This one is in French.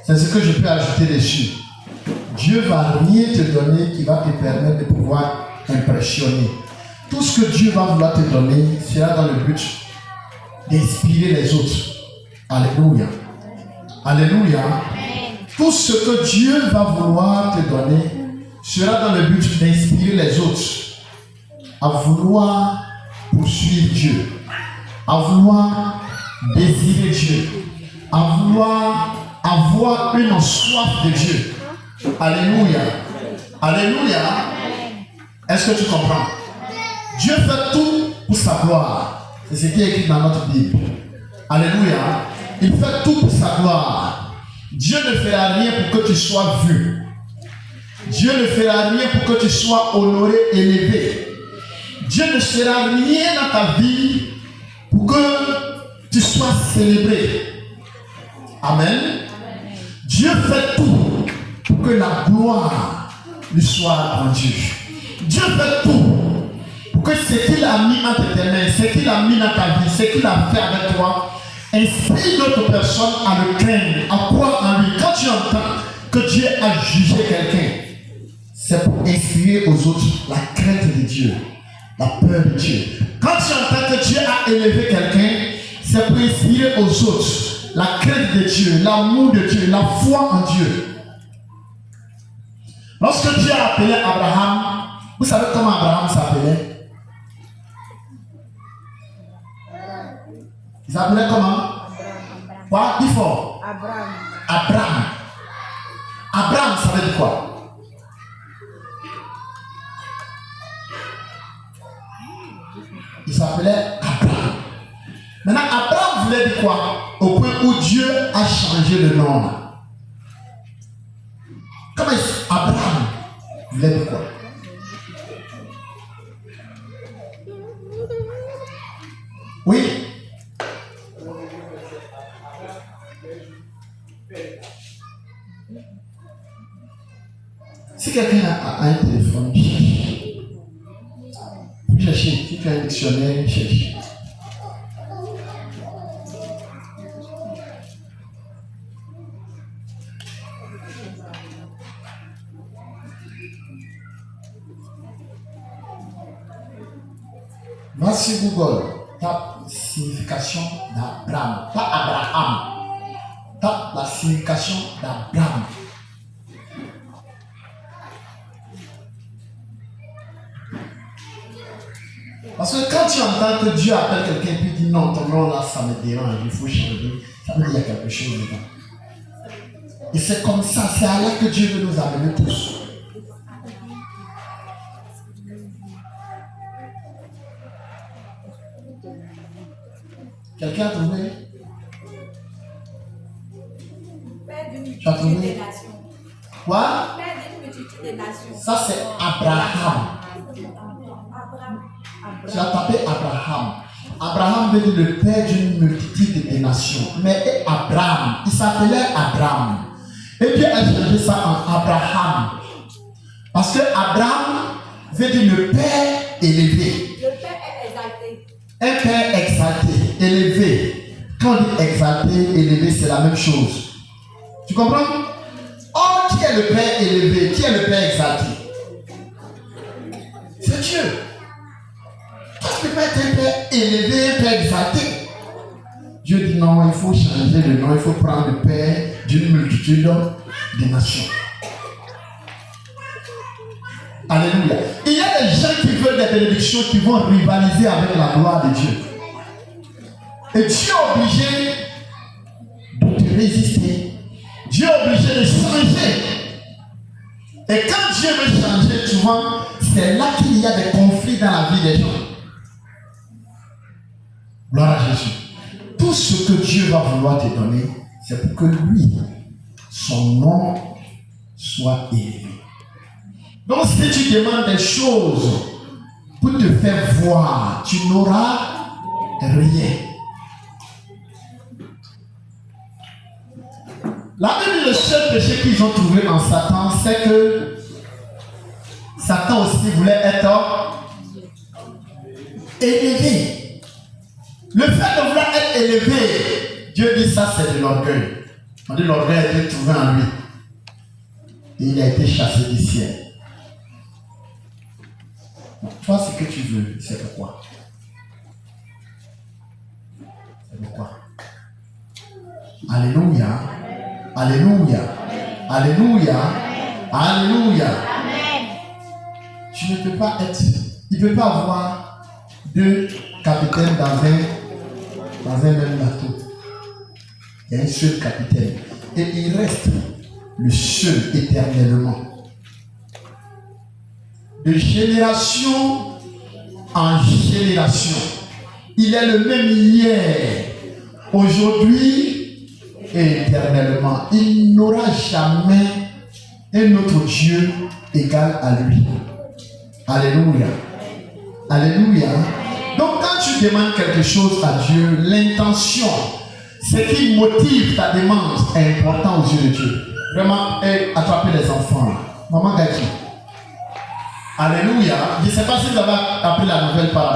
C'est ce que je peux ajouter dessus. Dieu va rien te donner qui va te permettre de pouvoir impressionner. Tout ce que Dieu va vouloir te donner sera dans le but d'inspirer les autres. Alléluia. Alléluia. Tout ce que Dieu va vouloir te donner sera dans le but d'inspirer les autres à vouloir poursuivre Dieu, à vouloir désirer Dieu, à vouloir avoir une soif de Dieu. Alléluia. Alléluia. Est-ce que tu comprends? Dieu fait tout pour sa gloire. C'est ce qui est écrit dans notre Bible. Alléluia. Il fait tout pour sa gloire. Dieu ne fera rien pour que tu sois vu. Dieu ne fera rien pour que tu sois honoré, élevé. Dieu ne fera rien dans ta vie pour que tu sois célébré. Amen. Dieu fait tout pour que la gloire lui soit rendue. Dieu fait tout pour que ce qu'il a mis entre tes mains, ce qu'il a mis dans ta vie, ce qu'il a fait avec toi, inspire d'autres personnes à le craindre, à croire en lui. Quand tu entends que Dieu a jugé quelqu'un, c'est pour inspirer aux autres la crainte de Dieu, la peur de Dieu. Quand tu entends que Dieu a élevé quelqu'un, c'est pour inspirer aux autres la crainte de Dieu, l'amour de Dieu, la foi en Dieu. Lorsque Dieu a appelé Abraham, vous savez comment Abraham s'appelait? Il s'appelait comment? Quoi? Dis fort. Abraham. Abraham, ça veut dire quoi? Il s'appelait Abraham. Maintenant, Abraham voulait dire quoi? Au point où Dieu a changé le nom. Comment Abraham voulait dire quoi? Oui. Si quelqu'un a un téléphone, vous cherchez. Si tu as un dictionnaire, cherche. Va sur Google, tape signification d'Abraham, pas Abraham. Tape la signification d'Abraham. Parce que quand tu entends que Dieu appelle quelqu'un et puis dit non, ton nom là, ça me dérange, il faut changer, ça veut dire qu'il y a quelque chose dedans. Et c'est comme ça, c'est à là que Dieu veut nous amener tous. Quelqu'un a trouvé? Tu as trouvé? Quoi? Ça c'est Abraham. Tu as tapé Abraham. Abraham veut dire le père d'une multitude de nations. Mais Abraham, il s'appelait Abraham. Et Dieu a changé ça en Abraham. Parce que Abraham veut dire le père élevé. Le père est exalté. Un père exalté, élevé. Quand on dit exalté, élevé, c'est la même chose. Tu comprends? Oh, qui est le père élevé? Qui est le père exalté? C'est Dieu. Tu ne peux pas être un père élevé, un père exalté. Dieu dit non, il faut changer le nom, il faut prendre le père d'une multitude de nations. Alléluia. Il y a des gens qui veulent des bénédictions qui vont rivaliser avec la gloire de Dieu. Et Dieu est obligé de te résister. Dieu est obligé de changer. Et quand Dieu veut changer, souvent, c'est là qu'il y a des conflits dans la vie des gens. Gloire à Jésus. Tout ce que Dieu va vouloir te donner, c'est pour que lui, son nom, soit élevé. Donc si tu demandes des choses pour te faire voir, tu n'auras rien. La Bible dit le seul péché qu'ils ont trouvé en Satan, c'est que Satan aussi voulait être élevé. Le fait de vouloir être élevé, Dieu dit ça c'est de l'orgueil. On dit l'orgueil a été trouvé en lui. Et il a été chassé du ciel. Donc, toi, ce que tu veux, c'est pourquoi. C'est pourquoi. Alléluia. Alléluia. Alléluia. Alléluia. Tu ne peux pas être. Il ne peut pas avoir deux capitaines dans un même bateau. Il y a un seul capitaine. Et il reste le seul éternellement. De génération en génération. Il est le même hier, aujourd'hui et éternellement. Il n'aura jamais un autre Dieu égal à lui. Alléluia. Alléluia. Donc quand tu demandes quelque chose à Dieu, l'intention, ce qui motive ta demande est important aux yeux de Dieu. Vraiment, attraper les enfants. Maman Gaji. Alléluia. Je ne sais pas si vous avez appris la nouvelle par